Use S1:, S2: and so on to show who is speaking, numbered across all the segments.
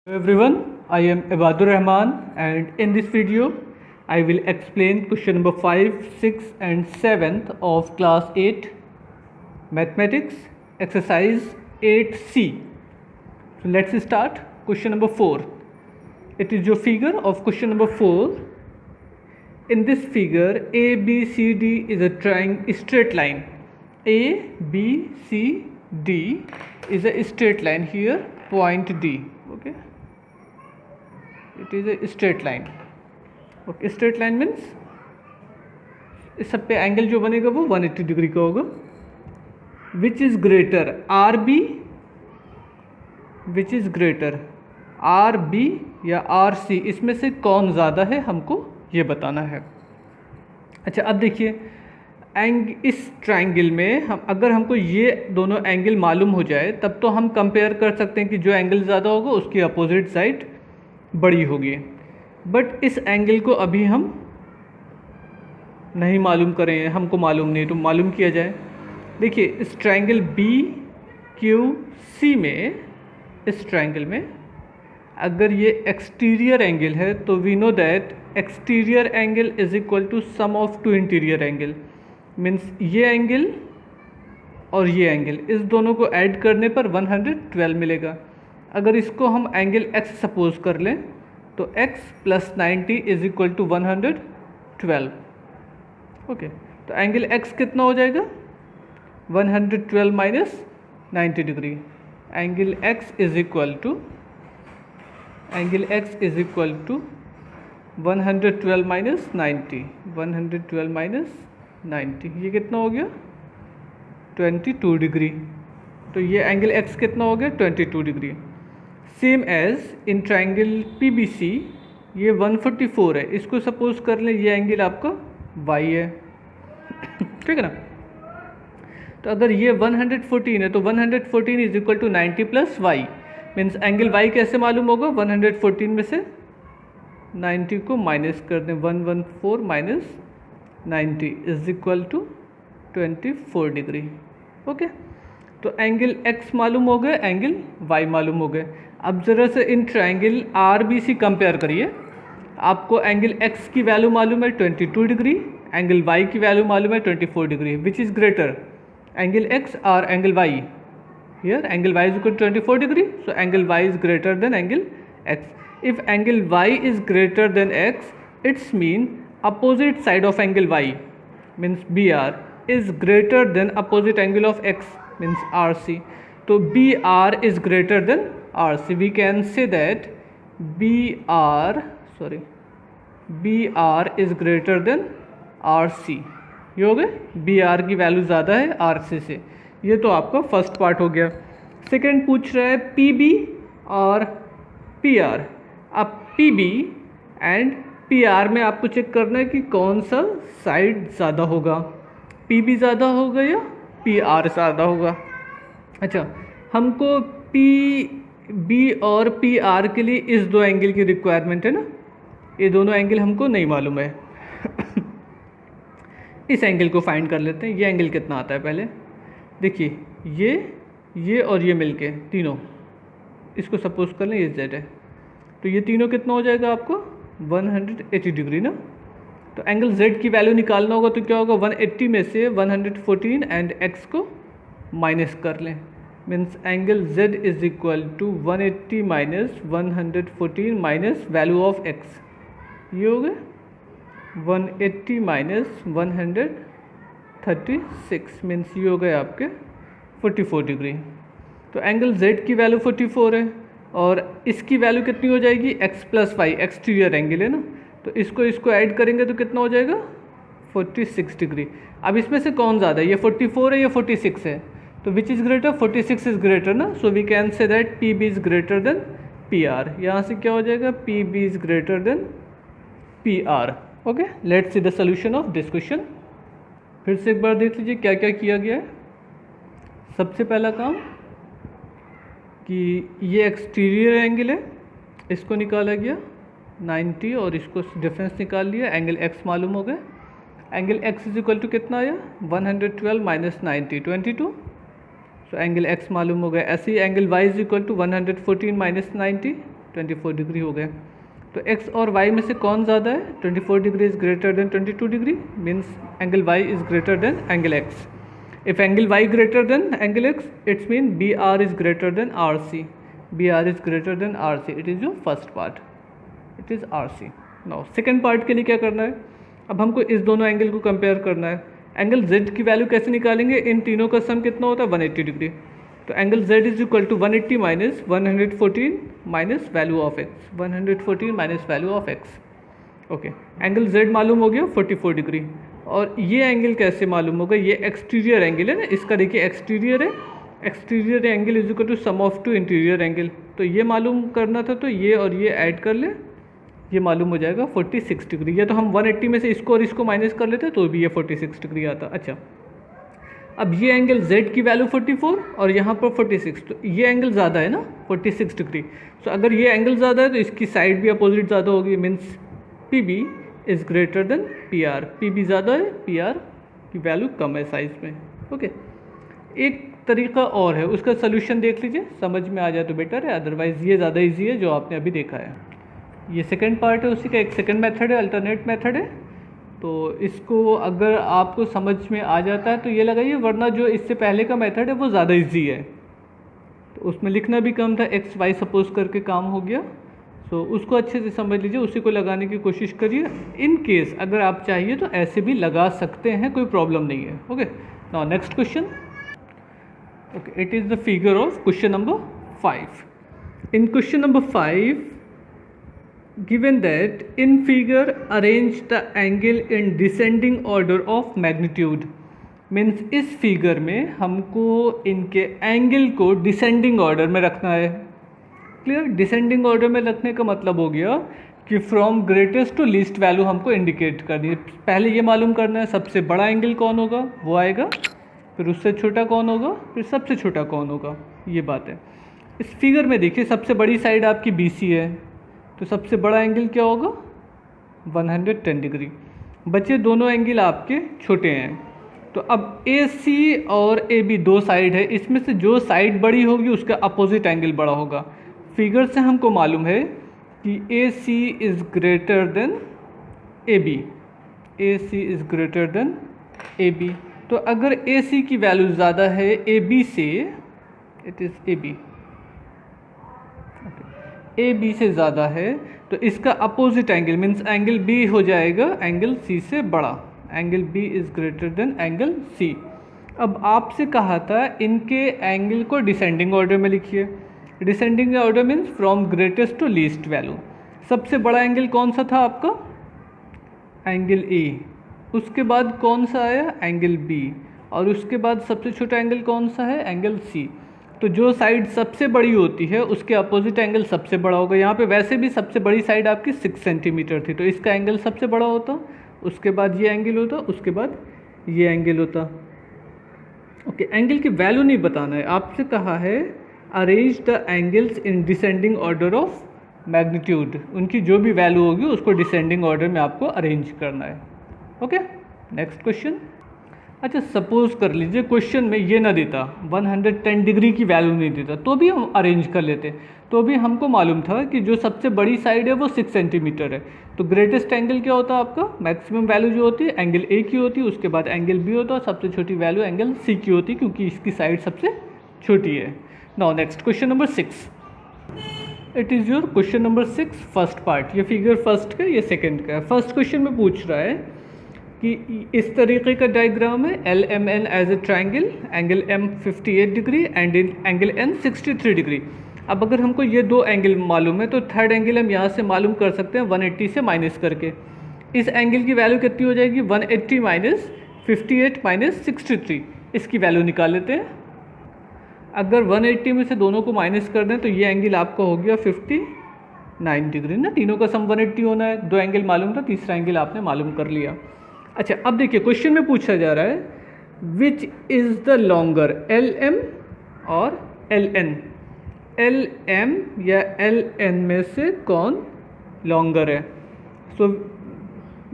S1: Hello everyone, I am Ibadur Rahman and in this video I will explain question number 5, 6 and 7th of class 8 mathematics exercise 8C. So let's start question number 4. It is your figure of question number 4. In this figure ABCD is a straight line. ABCD is a straight line, here point D. Okay, it is a straight line. Okay, straight line means इस सब पे angle जो बनेगा वो 180 degree का होगा. Which is greater R B, which is greater R B या R C, इसमें से कौन ज़्यादा है हमको ये बताना है. अच्छा, अब देखिए इस ट्राइंगल में अगर हमको ये दोनों एंगल मालूम हो जाए तब तो हम कंपेयर कर सकते हैं कि जो एंगल ज़्यादा होगा उसकी अपोजिट साइड बड़ी होगी. बट इस एंगल को अभी हम नहीं मालूम करें, हमको मालूम नहीं, तो मालूम किया जाए. देखिए इस ट्राइंगल बी क्यू सी में, इस ट्राइंगल में अगर ये एक्सटीरियर एंगल है तो we know that exterior angle is equal to sum of two interior angle. Means ये एंगल और ये एंगल, इस दोनों को ऐड करने पर 112 मिलेगा. अगर इसको हम एंगल x सपोज कर लें तो x plus 90 is equal to 112. Okay, तो एंगल x कितना हो जाएगा 112 minus 90 degree. Angle x is equal to 112 minus 90, 112 minus 90, ये कितना हो गया 22 डिग्री. तो ये एंगल x कितना हो गया 22 degree. Same as in triangle PBC ये 144 है, इसको सपोज कर लें ये एंगल आपका y है. ठीक है ना. तो अगर ये 114 है तो 114 is equal to 90 plus Y. Means angle y कैसे मालूम होगा, 114 में से 90 को माइनस कर दें, 114 minus 90 is equal to 24 degree. Okay, तो एंगल x मालूम हो गया, एंगल y मालूम हो गए. अब ज़रा से इन ट्राइंगल RBC कंपेयर करिए. आपको एंगल x की वैल्यू मालूम है 22 डिग्री, एंगल y की वैल्यू मालूम है 24 degree. Which is greater, angle x और angle y? Here angle y is equal to 24 degree, so angle y is greater than angle x. If angle y is greater than x, it's mean opposite side of angle y means BR is greater than opposite angle of x means RC. So BR is greater than RC. We can say that BR is greater than RC. ये हो गए, BR की value ज़्यादा है RC से. ये तो आपका फर्स्ट पार्ट हो गया. सेकेंड पूछ रहा है PB और PR. अब PB एंड PR में आपको चेक करना है कि कौन सा साइड ज़्यादा होगा, PB ज़्यादा होगा या PR ज़्यादा होगा. अच्छा, हमको PB और PR के लिए इस दो एंगल की रिक्वायरमेंट है ना, ये दोनों एंगल हमको नहीं मालूम है. इस एंगल को फाइंड कर लेते हैं. ये एंगल कितना आता है पहले देखिए, ये और ये मिलके तीनों, इसको सपोज कर लें ये Z है, तो ये तीनों कितना हो जाएगा आपको 180 डिग्री ना. तो एंगल Z की वैल्यू निकालना होगा तो क्या होगा, 180 में से 114 एंड x को माइनस कर लें. Means angle Z is equal to 180 minus 114 minus value of x. ये हो गया 180 माइनस 136, मीन्स ये हो गए आपके 44 डिग्री. तो एंगल Z की वैल्यू 44 है और इसकी वैल्यू कितनी हो जाएगी x plus Y, exterior angle है ना, तो इसको ऐड करेंगे तो कितना हो जाएगा 46 डिग्री. अब इसमें से कौन ज़्यादा है, ये 44 है या 46 है, तो which is greater, 46 is greater ना. So we can say that PB is greater than PR. यहाँ से क्या हो जाएगा, PB is greater than PR. Okay, let's see the solution of this question. फिर से एक बार देख लीजिए क्या क्या किया गया है. सबसे पहला काम कि ये एक्सटीरियर एंगल है, इसको निकाला गया 90 और इसको डिफरेंस निकाल लिया, एंगल x मालूम हो गया. Angle x is equal to कितना आया 112 माइनस 90 22. सो एंगल x मालूम हो गया. ऐसे ही angle y is equal to 114 minus 90, 24 degree हो गया। तो x और y में से कौन ज़्यादा है? 24 degree is greater then 22 degree, means angle y is greater than angle x। If angle y greater than angle x, it means BR is greater than RC. BR is greater than RC. It is your first part. It is RC. Now second part के लिए क्या करना है? अब हमको इस दोनों angle को कंपेयर करना है। एंगल Z की वैल्यू कैसे निकालेंगे? इन तीनों का सम कितना होता है? 180 डिग्री। तो angle Z is equal to 180 minus 114 minus value of x, 114 minus value of x। Okay, angle Z मालूम हो गया 44 डिग्री। और ये एंगल कैसे मालूम होगा? ये एक्सटीरियर एंगल है ना, इसका देखिए एक्सटीरियर है, exterior angle is equal to sum of two interior angle. तो ये मालूम करना था, तो ये और ये ऐड कर ले, ये मालूम हो जाएगा 46 डिग्री। या तो हम 180 में से इसको और इसको माइनस कर लेते तो भी ये 46 डिग्री आता। अच्छा, अब ये एंगल Z की वैल्यू 44 और यहाँ पर 46, तो ये एंगल ज़्यादा है ना 46 डिग्री। तो अगर ये एंगल ज़्यादा है तो इसकी साइड भी अपोजिट ज़्यादा होगी, means PB is greater than PR। PB ज़्यादा है, PR की वैल्यू कम है साइज़ में। ओके, एक तरीका और है, उसका सोल्यूशन देख लीजिए, समझ में आ जाए तो बेटर है, अदरवाइज़ ये ज़्यादा इजी है जो आपने अभी देखा है। ये सेकंड पार्ट है, उसी का एक सेकंड मेथड है, अल्टरनेट मेथड है। तो इसको अगर आपको समझ में आ जाता है तो ये लगाइए, वरना जो इससे पहले का मेथड है वो ज़्यादा इजी है। तो उसमें लिखना भी कम था, x y सपोज करके काम हो गया। तो उसको अच्छे से समझ लीजिए, उसी को लगाने की कोशिश करिए। इन केस अगर आप चाहिए तो ऐसे भी लगा सकते हैं, कोई प्रॉब्लम नहीं है। Okay, now next question. Okay, it is the figure of question number 5। In question number 5 given that in figure arrange the angle in descending order of magnitude, means इस फिगर में हमको इनके एंगल को descending order में रखना है। Clear? Descending order में रखने का मतलब हो गया कि from greatest to least value हमको इंडिकेट करनी है। पहले ये मालूम करना है सबसे बड़ा एंगल कौन होगा, वो आएगा, फिर उससे छोटा कौन होगा, फिर सबसे छोटा कौन होगा, ये बात है। इस फिगर में देखिए सबसे बड़ी साइड आपकी BC है, तो सबसे बड़ा एंगल क्या होगा? 110 डिग्री। बचे दोनों एंगल आपके छोटे हैं। तो अब AC और AB दो साइड है, इसमें से जो साइड बड़ी होगी उसका अपोजिट एंगल बड़ा होगा। फिगर से हमको मालूम है कि AC is greater then AB, AC is greater then AB। तो अगर AC की वैल्यू ज़्यादा है AB से, इट इज़ AB से ज़्यादा है, तो इसका opposite angle means angle B हो जाएगा एंगल C से बड़ा। Angle B is greater than angle C। अब आपसे कहा था इनके एंगल को डिसेंडिंग ऑर्डर में लिखिए। Descending order means from greatest to least value. सबसे बड़ा एंगल कौन सा था आपका? Angle A। उसके बाद कौन सा आया? Angle B। और उसके बाद सबसे छोटा एंगल कौन सा है? Angle C। तो जो साइड सबसे बड़ी होती है उसके अपोजिट एंगल सबसे बड़ा होगा। यहाँ पे वैसे भी सबसे बड़ी साइड आपकी 6 सेंटीमीटर थी, तो इसका एंगल सबसे बड़ा होता, उसके बाद ये एंगल होता, उसके बाद ये एंगल होता। ओके, एंगल की वैल्यू नहीं बताना है, आपसे कहा है arrange the angles in descending order of magnitude. उनकी जो भी वैल्यू होगी उसको डिसेंडिंग ऑर्डर में आपको अरेंज करना है। Okay, next question. अच्छा, सपोज कर लीजिए क्वेश्चन में ये ना देता, 110 डिग्री की वैल्यू नहीं देता, तो भी हम अरेंज कर लेते। तो भी हमको मालूम था कि जो सबसे बड़ी साइड है वो 6 सेंटीमीटर है। तो ग्रेटेस्ट एंगल क्या होता है आपका? मैक्सिमम वैल्यू जो होती है एंगल A की होती है, उसके बाद एंगल B होता है, और सबसे छोटी वैल्यू एंगल C की होती है, क्योंकि इसकी साइड सबसे छोटी है। Now next question number 6। It is your question number 6 first part. ये फिगर फर्स्ट का, ये सेकेंड का है। फर्स्ट क्वेश्चन में पूछ रहा है कि इस तरीके का डायग्राम है, LMN as a triangle, angle M 58 degree and angle N 63 degree. अब अगर हमको ये दो एंगल मालूम है तो थर्ड एंगल हम यहाँ से मालूम कर सकते हैं 180 से माइनस करके। इस एंगल की वैल्यू कितनी हो जाएगी? 180 माइनस 58 माइनस 63, इसकी वैल्यू निकाल लेते हैं। अगर 180 में से दोनों को माइनस कर दें तो ये एंगल आपका हो गया 59 डिग्री ना। तीनों का सम 180 होना है, दो एंगल मालूम था, तीसरा एंगल आपने मालूम कर लिया। अच्छा, अब देखिए क्वेश्चन में पूछा जा रहा है which is the longer, LM और LN। LM या LN में से कौन लॉन्गर है? सो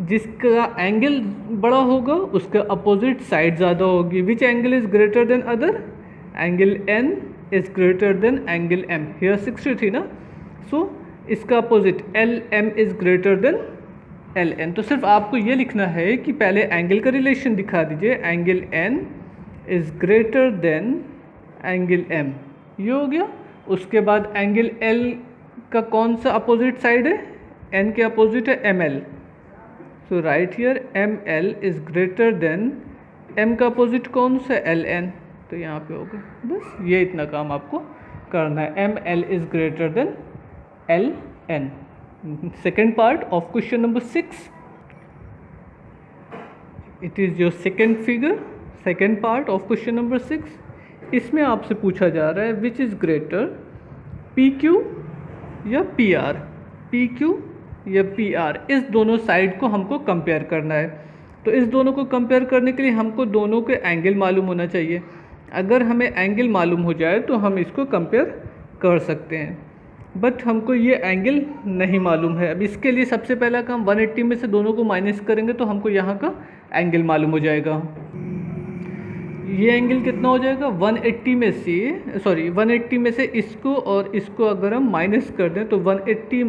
S1: जिसका एंगल बड़ा होगा उसका अपोजिट साइड ज़्यादा होगी। Which angle is greater than other? Angle N is greater than angle M। Here 63 ना, सो इसका opposite L M is greater than L N. तो सिर्फ आपको ये लिखना है कि पहले एंगल का रिलेशन दिखा दीजिए, angle N is greater than angle M, ये हो गया। उसके बाद एंगल एल का कौन सा अपोजिट साइड है, एन के अपोजिट है M L, so right here M L is greater than M का अपोजिट कौन सा, एल एन, तो यहाँ पे होगा। बस ये इतना काम आपको करना है, M L is greater than L N. Second part of question number 6, it is your second figure, second part of question number 6। इसमें आपसे पूछा जा रहा है which is greater, P Q या पी आर, पी क्यू या P R, इस दोनों साइड को हमको कंपेयर करना है। तो इस दोनों को कंपेयर करने के लिए हमको दोनों के एंगल मालूम होना चाहिए। अगर हमें एंगल मालूम हो जाए तो हम इसको कंपेयर कर सकते हैं, बट हमको ये एंगल नहीं मालूम है। अब इसके लिए सबसे पहला काम 180 में से दोनों को माइनस करेंगे तो हमको यहाँ का एंगल मालूम हो जाएगा। ये एंगल कितना हो जाएगा, 180 में से 180 में से इसको और इसको अगर हम माइनस कर दें तो 180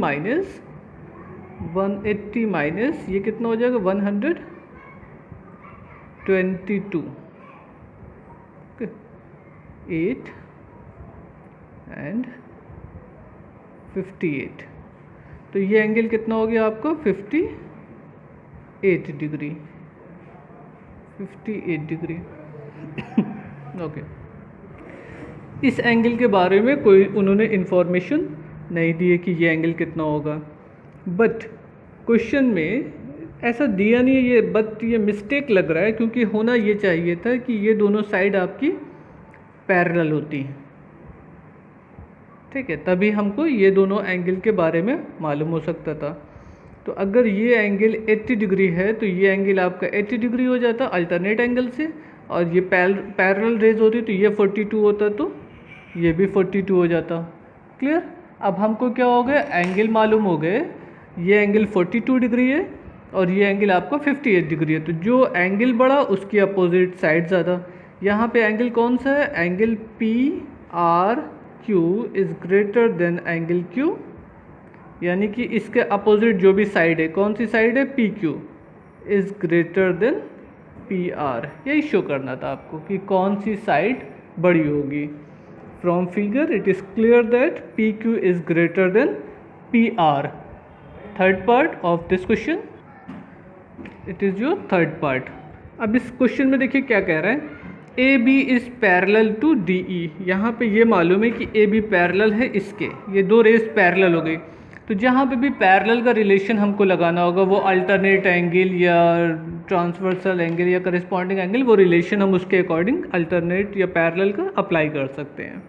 S1: माइनस ये कितना हो जाएगा, 122, 8 एंड 58। तो ये एंगल कितना हो गया आपका, 58 डिग्री, 58 डिग्री। ओके, इस एंगल के बारे में कोई उन्होंने इन्फॉर्मेशन नहीं दी है कि ये एंगल कितना होगा, बट क्वेश्चन में ऐसा दिया नहीं है ये, बट ये मिस्टेक लग रहा है क्योंकि होना ये चाहिए था कि ये दोनों साइड आपकी पैरेलल होती हैं, ठीक है, तभी हमको ये दोनों एंगल के बारे में मालूम हो सकता था। तो अगर ये एंगल 80 डिग्री है तो ये एंगल आपका 80 डिग्री हो जाता अल्टरनेट एंगल से, और ये पैरेलल रेज होती तो ये 42 होता, तो ये भी 42 हो जाता। क्लियर। अब हमको क्या हो गया, एंगल मालूम हो गए, ये एंगल 42 डिग्री है और ये एंगल आपका 58 डिग्री है। तो जो एंगल बढ़ा उसकी अपोजिट साइड ज़्यादा। यहाँ पे एंगल कौन सा है, angle P R Q is greater than angle Q, यानी कि इसके अपोजिट जो भी साइड है, कौन सी साइड है, P Q is greater then P R. यही शो करना था आपको कि कौन सी साइड बड़ी होगी। From figure it is clear that P Q is greater then P R. Third part of this question, it is your third part. अब इस क्वेश्चन में देखिए क्या कह रहा है, A B is parallel to D E. यहाँ पे ये मालूम है कि ए बी पैरेलल है इसके, ये दो रेस पैरेलल हो गई। तो जहाँ पे भी पैरेलल का रिलेशन हमको लगाना होगा, वो अल्टरनेट एंगल या ट्रांसवर्सल एंगल या करस्पॉन्डिंग एंगल, वो रिलेशन हम उसके अकॉर्डिंग अल्टरनेट या पैरेलल का अप्लाई कर सकते हैं।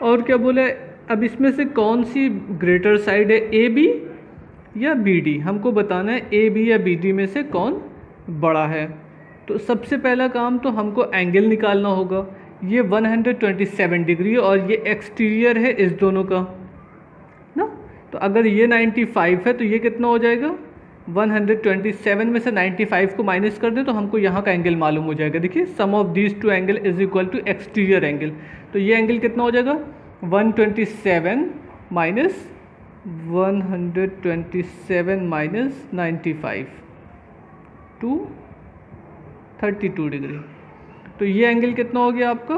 S1: और क्या बोला है, अब इसमें से कौन सी ग्रेटर साइड है, ए बी या बी डी, हमको बताना है ए बी या बी डी में से कौन बड़ा है। तो सबसे पहला काम तो हमको एंगल निकालना होगा। ये 127 डिग्री और ये एक्सटीरियर है इस दोनों का ना। तो अगर ये 95 है तो ये कितना हो जाएगा, 127 में से 95 को माइनस कर दें तो हमको यहाँ का एंगल मालूम हो जाएगा। देखिए sum of these two angle is equal to exterior angle. तो ये एंगल कितना हो जाएगा, 127 माइनस 127 माइनस 95 टू 32 डिग्री। तो ये एंगल कितना हो गया आपका,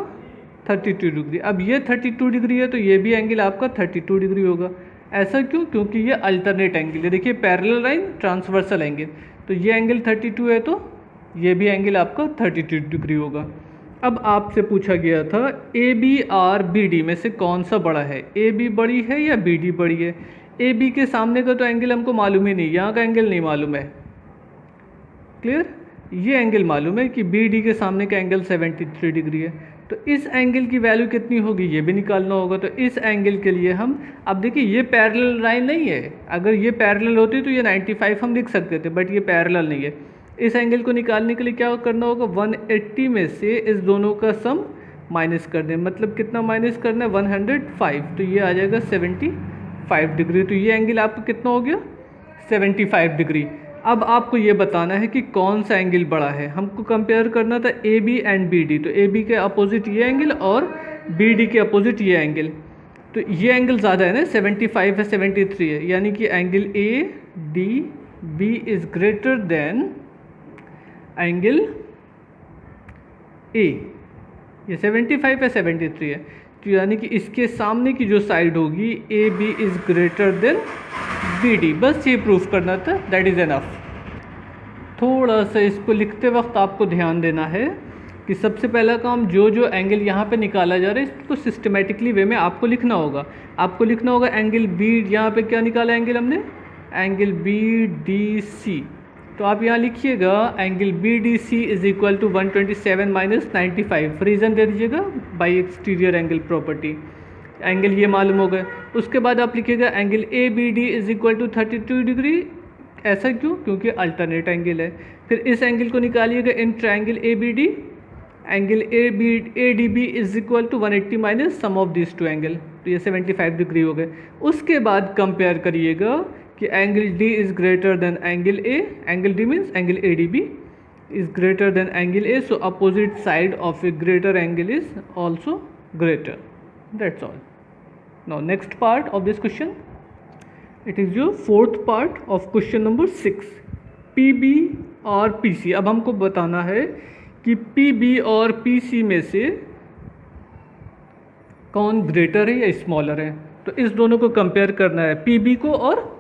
S1: 32 डिग्री। अब ये 32 डिग्री है तो ये भी एंगल आपका 32 डिग्री होगा। ऐसा क्यों, क्योंकि ये अल्टरनेट एंगल है। देखिए पैरेलल लाइन ट्रांसवर्सल एंगल, तो ये एंगल 32 है तो ये भी एंगल आपका 32 डिग्री होगा। अब आपसे पूछा गया था A B or B D में से कौन सा बड़ा है, ए बी बड़ी है या बी डी बड़ी है। ए बी के सामने का तो एंगल हमको मालूम ही नहीं, यहाँ का एंगल नहीं मालूम है। क्लियर। ये एंगल मालूम है कि बी डी के सामने का एंगल 73 डिग्री है। तो इस एंगल की वैल्यू कितनी होगी ये भी निकालना होगा। तो इस एंगल के लिए हम, अब देखिए ये पैरेलल लाइन नहीं है, अगर ये पैरेलल होती तो ये 95 हम लिख सकते थे, बट ये पैरेलल नहीं है। इस एंगल को निकालने के लिए क्या करना होगा, 180 में से इस दोनों का सम माइनस कर दें। मतलब कितना माइनस करना है, 105, तो ये आ जाएगा 75 डिग्री। तो ये एंगल आपका कितना हो गया, 75 डिग्री। अब आपको ये बताना है कि कौन सा एंगल बड़ा है। हमको कंपेयर करना था A B and B D. तो ए बी के अपोजिट ये एंगल और बी डी के अपोजिट ये एंगल। तो ये एंगल ज़्यादा है ना, 75 है 73 है, यानी कि angle A D B is greater than angle A. ये 75 है 73 है, तो यानी कि इसके सामने की जो साइड होगी A B is greater than B D. बस ये प्रूफ करना था, दैट इज़ एनफ। थोड़ा सा इसको लिखते वक्त आपको ध्यान देना है कि सबसे पहला काम जो जो एंगल यहाँ पे निकाला जा रहा है इसको सिस्टमेटिकली वे में आपको लिखना होगा। आपको लिखना होगा एंगल बी, यहाँ पे क्या निकाला एंगल हमने, एंगल बी डी सी। तो आप यहाँ लिखिएगा angle B D C is equal to 127 minus 95। Reason दे दीजिएगा by exterior angle property, angle ये मालूम हो गए। उसके बाद आप लिखिएगा angle A B D is equal to 32 degree. ऐसा क्यों? क्योंकि अल्टरनेट एंगल है। फिर इस एंगल को निकालिएगा in triangle A B D, angle A D B is equal to 180 minus sum of this two angle, तो ये 75 डिग्री हो गए। उसके बाद कंपेयर करिएगा कि angle D is greater than angle A, angle D means angle A D B is greater than angle A, so opposite side of a greater angle is also greater. That's all. Now next part of this question, it is your fourth part of question number 6, P B और P C. अब हमको बताना है कि P B और P C में से कौन ग्रेटर है या स्मॉलर है। तो इस दोनों को कंपेयर करना है, पी बी को और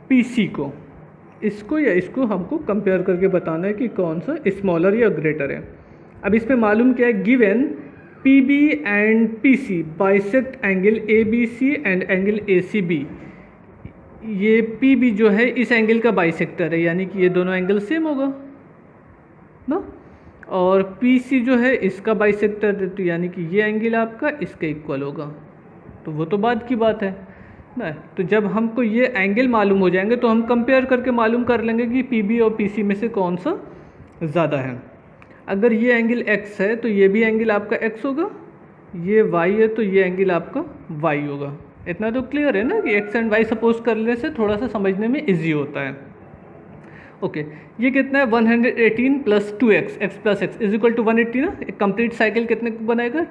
S1: पी सी को, इसको या इसको हमको कंपेयर करके बताना है कि कौन सा स्मॉलर या ग्रेटर है। अब इसमें मालूम क्या है, given P B and P C bisect angle A B C and angle A C B. ये पी बी जो है इस एंगल का बाइसेक्टर है, यानी कि ये दोनों एंगल सेम होगा ना, और पी सी जो है इसका बाइसेक्टर है, तो यानी कि ये एंगल आपका इसके इक्वल होगा। तो वो तो बाद की बात है ना। तो जब हमको ये एंगल मालूम हो जाएंगे तो हम कंपेयर करके मालूम कर लेंगे कि पी बी और पी सी में से कौन सा ज़्यादा है। अगर ये एंगल x है तो ये भी एंगल आपका x होगा, ये y है तो ये एंगल आपका y होगा। इतना तो क्लियर है ना कि x एंड y सपोज करने से थोड़ा सा समझने में इजी होता है। ओके, ये कितना है 118 plus 2x, x plus X is equal to 180 ना। एक कंप्लीट साइकिल कितने को बनाएगा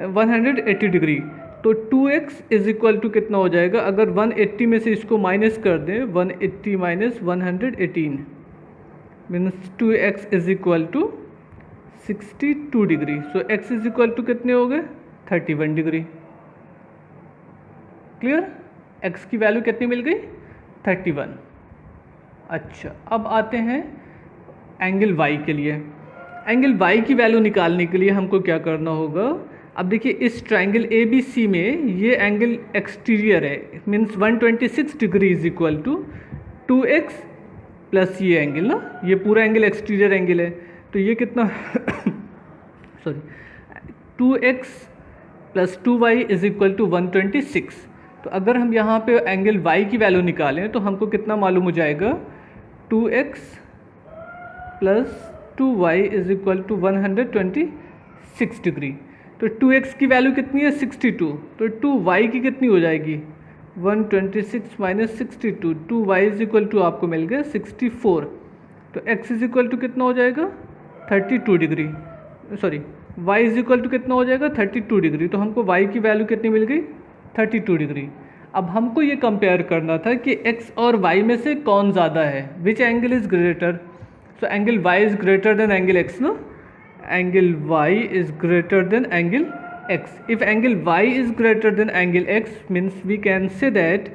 S1: 180 डिग्री। तो 2x इज इक्वल टू कितना हो जाएगा, अगर 180 में से इसको माइनस कर दें, 180 minus 118 means 2x is equal to 62 degree. So x is equal to कितने हो गए 31 डिग्री। क्लियर, x की वैल्यू कितनी मिल गई 31। अच्छा, अब आते हैं एंगल y के लिए। एंगल y की वैल्यू निकालने के लिए हमको क्या करना होगा, अब देखिए इस ट्रायंगल ए बी सी में ये एंगल एक्सटीरियर है, means 126 degree is equal to 2x plus ये एंगल ना, ये पूरा एंगल एक्सटीरियर एंगल है। तो ये कितना sorry 2x plus 2y is equal to 126। तो अगर हम यहाँ पे एंगल y की वैल्यू निकालें तो हमको कितना मालूम हो जाएगा, 2x plus 2y is equal to 126 degree. तो 2x की वैल्यू कितनी है 62, तो 2y की कितनी हो जाएगी 126 minus 62, 2y is equal to आपको मिल गया 64। तो x इज इक्वल टू कितना हो जाएगा 32 degree, sorry y is equal to कितना हो जाएगा 32 डिग्री। तो हमको y की वैल्यू कितनी मिल गई 32 डिग्री। अब हमको ये कंपेयर करना था कि x और y में से कौन ज़्यादा है, विच angle is greater. So angle y is greater than angle x ना, angle y is greater than angle x. If angle y is greater than angle x means we can say that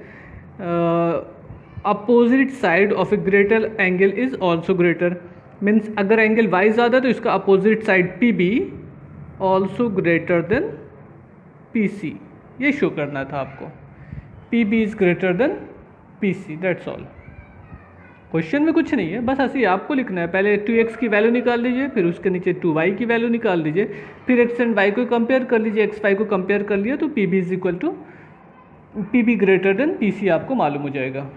S1: opposite side of a greater angle is also greater. Means अगर angle y ज़्यादा तो इसका opposite side PB also greater than PC, ये show करना था आपको। PB is greater than PC, that's all. Question में कुछ नहीं है, बस ऐसे ही आपको लिखना है। पहले 2x की वैल्यू निकाल लीजिए, फिर उसके नीचे 2y की वैल्यू निकाल लीजिए, फिर x एंड y को कंपेयर कर लीजिए, x y को कंपेयर कर लिया तो pb is equal to pb greater than pc आपको मालूम हो जाएगा।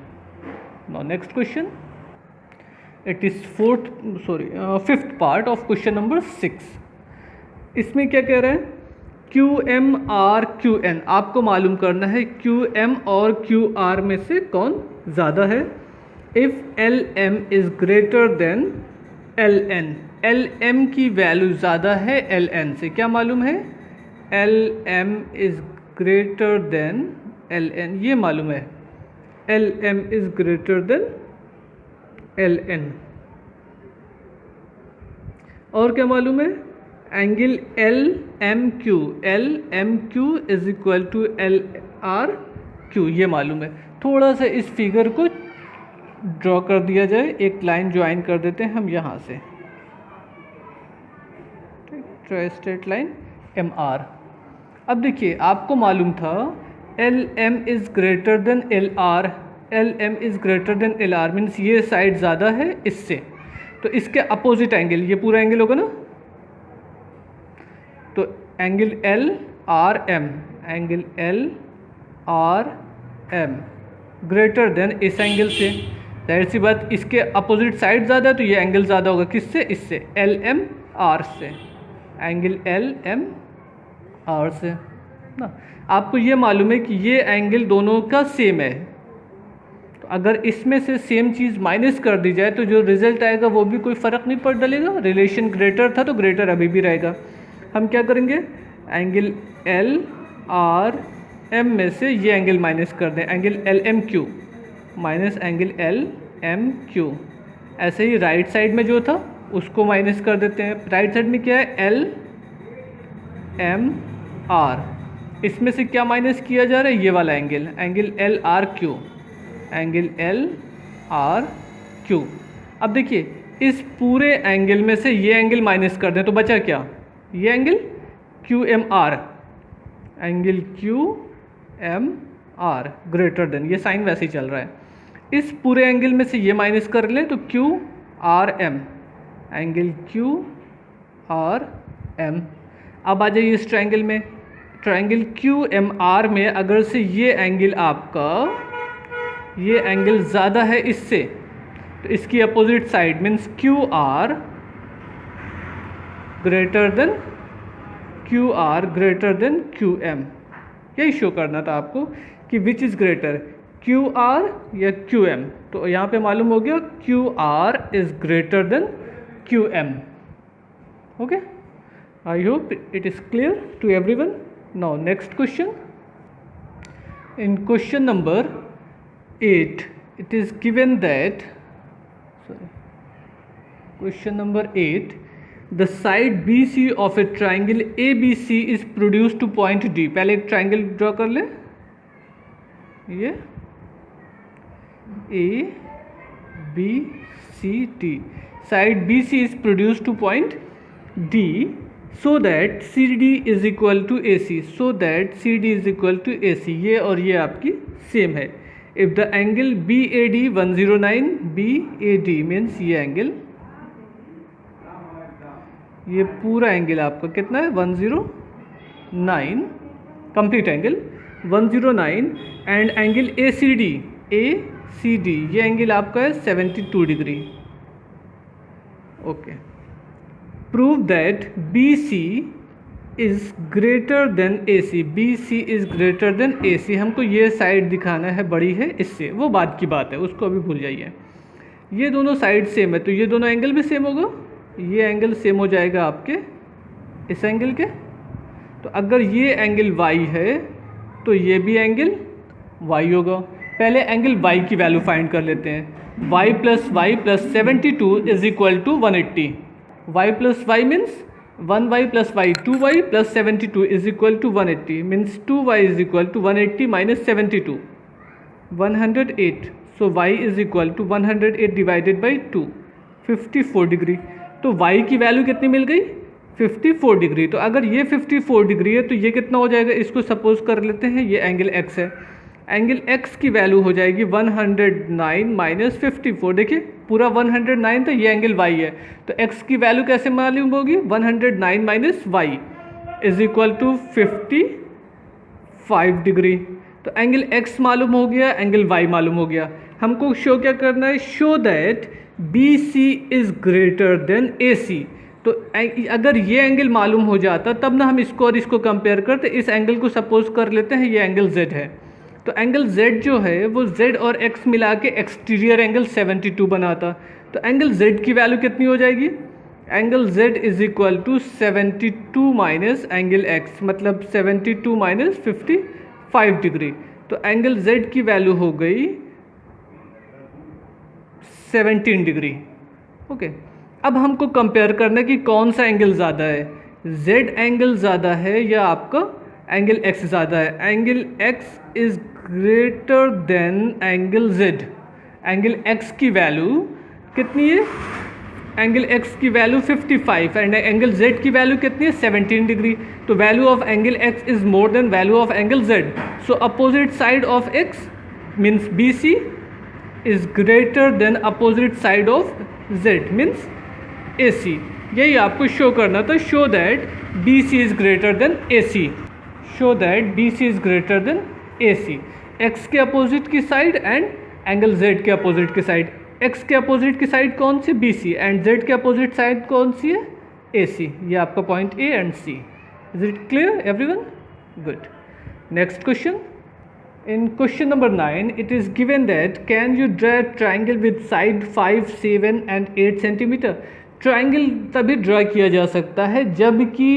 S1: Now next question, it is fifth part of question number 6। इसमें क्या कह रहा है, QM R QN आपको मालूम करना है QM और QR में से कौन ज़्यादा है। If LM is greater than LN, LM की वैल्यू ज़्यादा है LN से, क्या मालूम है LM is greater than L N, ये मालूम है L M is greater than L N. और क्या मालूम है, angle L M Q is equal to L R Q, ये मालूम है। थोड़ा सा इस फिगर को ड्रॉ कर दिया जाए, एक लाइन ज्वाइन कर देते हैं हम यहाँ से, ठीक, स्ट्रेट लाइन एम आर। अब देखिए आपको मालूम था L M is greater than L R, L M is greater than L R means ये साइड ज़्यादा है इससे, तो इसके अपोजिट एंगल, ये पूरा एंगल होगा ना, तो angle L R M, angle L R M greater than इस एंगल से, जाहिर सी बात इसके अपोजिट साइड ज़्यादा है तो ये एंगल ज़्यादा होगा, किससे, इससे, एल एम आर से, एंगल एल एम आर से ना। आपको ये मालूम है कि ये एंगल दोनों का सेम है, तो अगर इसमें से सेम चीज़ माइनस कर दी जाए तो जो रिजल्ट आएगा वो भी कोई फ़र्क नहीं पड़ डालेगा, रिलेशन ग्रेटर था तो ग्रेटर अभी भी रहेगा। हम क्या करेंगे, एंगल एल आर एम में से ये एंगल माइनस कर दें, angle L M Q minus angle L M Q. ऐसे ही राइट साइड में जो था उसको माइनस कर देते हैं, राइट साइड में क्या है, एल एम आर, इसमें से क्या माइनस किया जा रहा है, ये वाला angle, angle L R Q, angle L R Q. अब देखिए इस पूरे एंगल में से ये एंगल माइनस कर दें तो बचा क्या, ये angle Q M R, angle Q M R greater than, ये साइन वैसे ही चल रहा है, इस पूरे एंगल में से ये माइनस कर लें तो Q R M, angle Q R M. अब आ जाइए इस ट्रायंगल में, ट्रायंगल क्यू एम आर में अगर से ये एंगल आपका, ये एंगल ज़्यादा है इससे, तो इसकी opposite side means Q R greater than Q M, यही शो करना था आपको कि which is greater, Q R या क्यू एम। तो यहाँ पे मालूम हो गया Q R is greater than Q M. Okay, I hope it is clear to everyone. Now next question, in question number 8 it is given that, question number 8, the side BC of a triangle ABC is produced to point D। पहले एक triangle draw कर ले, ये ABCD, side BC is produced to point D so that CD is equal to AC, so that CD is equal to AC, ये और ये आपकी same है। If the angle BAD 109, BAD means ये angle, ये पूरा एंगल आपका कितना है 109, complete angle 109, and angle ACD, ये एंगल आपका है 72 degree. Okay, prove that BC is greater then AC, BC is greater then AC। हमको ये साइड दिखाना है बड़ी है इससे, वो बाद की बात है, उसको अभी भूल जाइए। ये दोनों साइड सेम है तो ये दोनों एंगल भी सेम होगा, ये एंगल सेम हो जाएगा आपके इस एंगल के। तो अगर ये एंगल Y है तो ये भी एंगल Y होगा। पहले एंगल Y की वैल्यू फाइंड कर लेते हैं, y plus 72 is equal to 180, y plus Y means 1y plus Y 2y plus 72 is equal to 180 means 2y is equal to 180 minus 72, 108। So y is equal to 108 divided by 2, 54 degree. तो y की value कितनी मिल गई, 54 degree. तो अगर ये 54 degree है तो ये कितना हो जाएगा, इसको सपोज कर लेते हैं ये एंगल x है, एंगल x की वैल्यू हो जाएगी 109 माइनस 54। देखिए पूरा 109 था, ये एंगल y है, तो x की वैल्यू कैसे मालूम होगी, 109 minus Y is equal to 55 degree. तो एंगल x मालूम हो गया, एंगल y मालूम हो गया। हमको शो क्या करना है, show that BC is greater then AC। तो अगर ये एंगल मालूम हो जाता तब ना हम इसको और इसको कंपेयर करते। इस एंगल को सपोज कर लेते हैं ये एंगल Z है, तो एंगल Z जो है वो Z और X मिला के एक्सटीरियर एंगल 72 बनाता। तो एंगल Z की वैल्यू कितनी हो जाएगी, angle z is equal to 72 minus angle x, मतलब 72 माइनस 55 डिग्री। तो एंगल z की वैल्यू हो गई 17 डिग्री। ओके, अब हमको कंपेयर करना है कि कौन सा एंगल ज़्यादा है, z एंगल ज़्यादा है या आपका एंगल x ज़्यादा है। Angle x is greater than angle z। Angle x की वैल्यू कितनी है, एंगल x की वैल्यू 55 एंड एंगल z की वैल्यू कितनी है 17 डिग्री। तो value of angle x is more than value of angle z। So opposite side of x means BC is greater then opposite side of z means AC। यही आपको show करना था, show that BC is greater then AC, show that BC is greater then AC। x के opposite की side and angle z के opposite की side. x के opposite की साइड कौन सी, BC, एंड z के अपोजिट साइड कौन सी है, AC। ये आपका point A and C। Is it clear everyone? Good. Next question. In question number 9, it is given that can you draw a triangle with side 5, 7 and 8 centimeter? Triangle तभी draw किया जा सकता है जबकि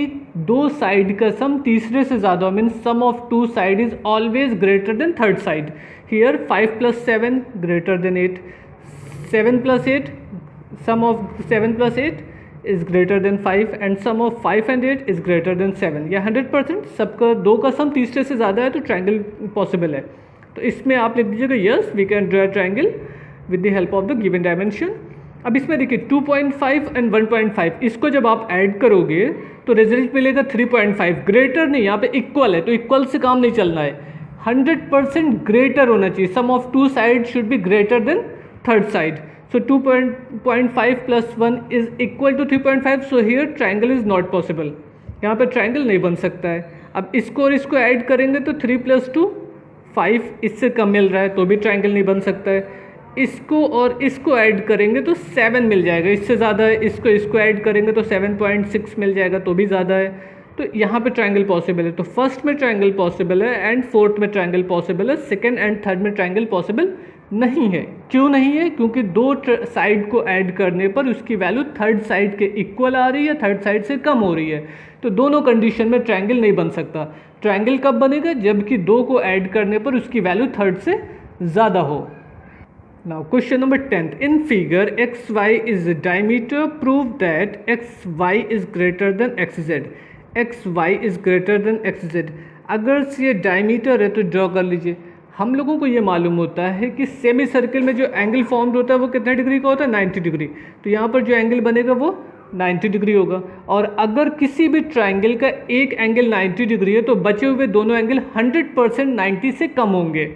S1: दो साइड का सम तीसरे से ज़्यादा हो, means sum of two side is always greater than third side. Here 5 + 7 greater than 8, 7 + 8, sum of 7 + 8 is greater than 5 and sum of 5 and 8 is greater than 7। या 100% सबका दो का सम तीसरे से ज़्यादा है तो ट्राइंगल पॉसिबल है। तो इसमें आप लिख दीजिएगा yes we can draw triangle with the help of the given dimension. अब इसमें देखिए 2.5 एंड 1.5, इसको जब आप ऐड करोगे तो रिजल्ट मिलेगा 3.5। ग्रेटर नहीं, यहाँ पे इक्वल है तो इक्वल से काम नहीं चलना है, 100% ग्रेटर होना चाहिए। Sum of two side should be greater than third side. So 2.5 + 1 is equal to 3.5. So here triangle is not possible. यहाँ पे ट्राइंगल नहीं बन सकता है। अब इसको और इसको ऐड करेंगे तो 3 + 2 5, इससे कम मिल रहा है तो भी ट्राइंगल नहीं बन सकता है। इसको और इसको ऐड करेंगे तो 7 मिल जाएगा, इससे ज़्यादा है। इसको ऐड करेंगे तो 7.6 मिल जाएगा तो भी ज़्यादा है। तो यहाँ पे ट्राइंगल पॉसिबल है। तो फर्स्ट में ट्राइंगल पॉसिबल है एंड फोर्थ में ट्राइंगल पॉसिबल है, सेकेंड एंड थर्ड में ट्राइंगल पॉसिबल नहीं है। क्यों नहीं है? क्योंकि दो साइड को ऐड करने पर उसकी वैल्यू थर्ड साइड के इक्वल आ रही है, थर्ड साइड से कम हो रही है। तो दोनों कंडीशन में ट्राइंगल नहीं बन सकता। ट्राइंगल कब बनेगा? जबकि दो को ऐड करने पर उसकी वैल्यू थर्ड से ज़्यादा हो। Now question number 10, in figure X Y is diameter, prove that X Y is greater than X Z. X Y is greater than X Z. अगर ये डायमीटर है तो ड्रॉ कर लीजिए। हम लोगों को ये मालूम होता है कि सेमी सर्किल में जो एंगल फॉर्म्ड होता है वो कितने डिग्री का होता है? 90 डिग्री। तो यहाँ पर जो एंगल बनेगा वो 90 डिग्री होगा। और अगर किसी भी ट्राइंगल का एक एंगल 90 डिग्री है तो बचे हुए दोनों एंगल 100% 90 से कम होंगे।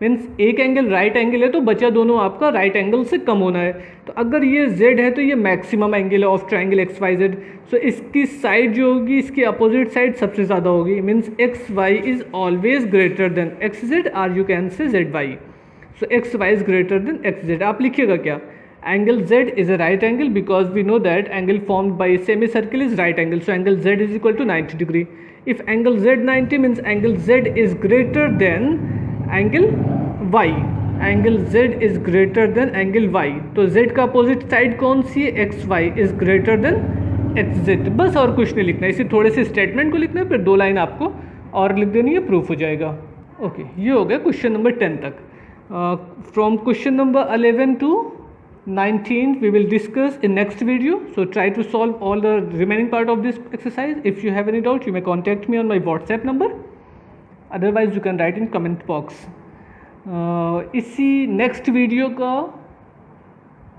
S1: मीन्स एक एंगल राइट एंगल है तो बचा दोनों आपका राइट एंगल से कम होना है। तो अगर ये z है तो ये मैक्सिमम एंगल है of triangle X Y Z. So इसकी साइड जो होगी, इसकी अपोजिट साइड सबसे ज़्यादा होगी। Means X Y is always greater than X Z, or you can say Z Y. So X Y is greater than X Z. आप लिखिएगा क्या? Angle z is a right angle because we know that angle formed by semi circle is right angle. So angle z is equal to 90 degree. If angle z 90 means angle z is greater than angle y। Angle z is greater than angle y। तो z का opposite side कौन सी है? X Y is greater than X Z. बस और कुछ नहीं लिखना है, इसी थोड़े से स्टेटमेंट को लिखना है, फिर 2 लाइन आपको और लिख देनी है, प्रूफ हो जाएगा। ओके, ये हो गया क्वेश्चन नंबर 10 तक। From question number 11 to 19 we will discuss in next video. So try to solve all the remaining part of this exercise. If you have any doubt you may contact me on my WhatsApp number. Otherwise you can write in comment box. इसी next video का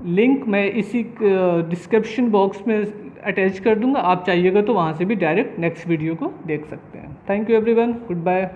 S1: link मैं इसी description box में attach कर दूंगा। आप चाहिएगा तो वहाँ से भी डायरेक्ट नेक्स्ट वीडियो को देख सकते हैं। Thank you everyone, good bye.